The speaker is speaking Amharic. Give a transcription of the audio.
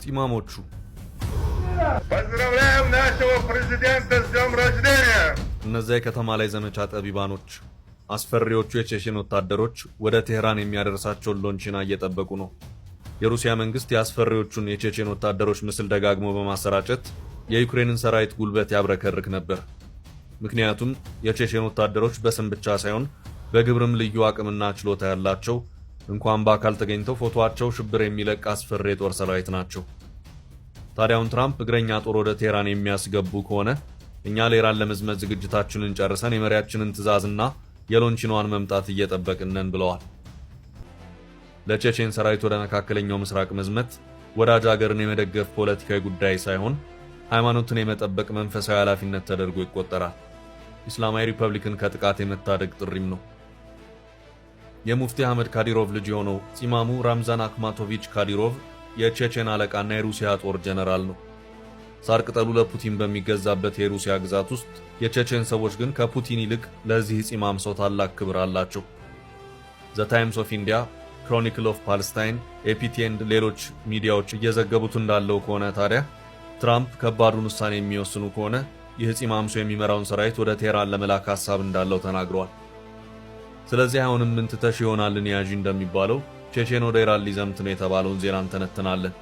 ፂማሞቹ Поздравляем нашего президента с днем рождения! እነዚያ የከተማ ላይ ዘመቻ ጠቢባኖች አስፈሪዎቹ የቼቼን ወታደሮች ወደ ቴህራን የሚያደርሳቸውን ሎንቺና እየጠበቁ ነው። የሩሲያ መንግስት የአስፈሪዎቹን የቼቼን ወታደሮች ምስል ደጋግሞ በማሰራጨት የዩክሬንን ሰራዊት ጉልበት ያብረከርክ ነበር። ምክንያቱም የቼቼን ወታደሮች በስም ብቻ ሳይሆን በግብርም ልዩ አቅምና ችሎታ ያላቸው እንኳን በአካል ተገኝተው ፎቶአቸው ሽብር የሚለቅ አስፈሪ የጦር ሰራዊት ናቸው። ታዲያውን ትራምፕ እግረኛ ጦር ወደ ቴህራን የሚያስገቡ ከሆነ እኛ ለኢራን ለመዝመት ዝግጅታችንን ጨርሰን የመሪያችንን ትዕዛዝና የሎንቺናዋን መምጣት እየጠበቅን ነን ብለዋል። ለቼቼን ሰራዊት ወደ መካከለኛው ምስራቅ መዝመት ወዳጅ ሀገርን የመደገፍ ፖለቲካዊ ጉዳይ ሳይሆን ሃይማኖትን የመጠበቅ መንፈሳዊ ኃላፊነት ተደርጎ ይቆጠራል። ኢስላማዊ ሪፐብሊክን ከጥቃት የመታደግ ጥሪም ነው። የሙፍቲ አህመድ ካዲሮቭ ልጅ የሆነው ፂማሙ ራምዛን አክማቶቪች ካዲሮቭ የቼቼን አለቃና የሩሲያ ጦር ጀነራል ነው። ሳር ቅጠሉ ለፑቲን በሚገዛበት የሩሲያ ግዛት ውስጥ የቼቼን ሰዎች ግን ከፑቲን ይልቅ ለዚህ ፂማም ሰው ታላቅ ክብር አላቸው። ዘ ታይምስ ኦፍ ኢንዲያ፣ ክሮኒክል ኦፍ ፓለስታይን፣ ኤፒቲ ኤንድ ሌሎች ሚዲያዎች እየዘገቡት እንዳለው ከሆነ ታዲያ ትራምፕ ከባዱን ውሳኔ የሚወስኑ ከሆነ ይህ ፂማም ሰው የሚመራውን ሰራዊት ወደ ቴህራን ለመላክ ሐሳብ እንዳለው ተናግረዋል። ስለዚህ አሁንም ምን ትተሽ ይሆናልን ያዢ እንደሚባለው ቼቼን ወደ ኢራን ሊዘምት ነው የተባለውን ዜና እንተነትናለን።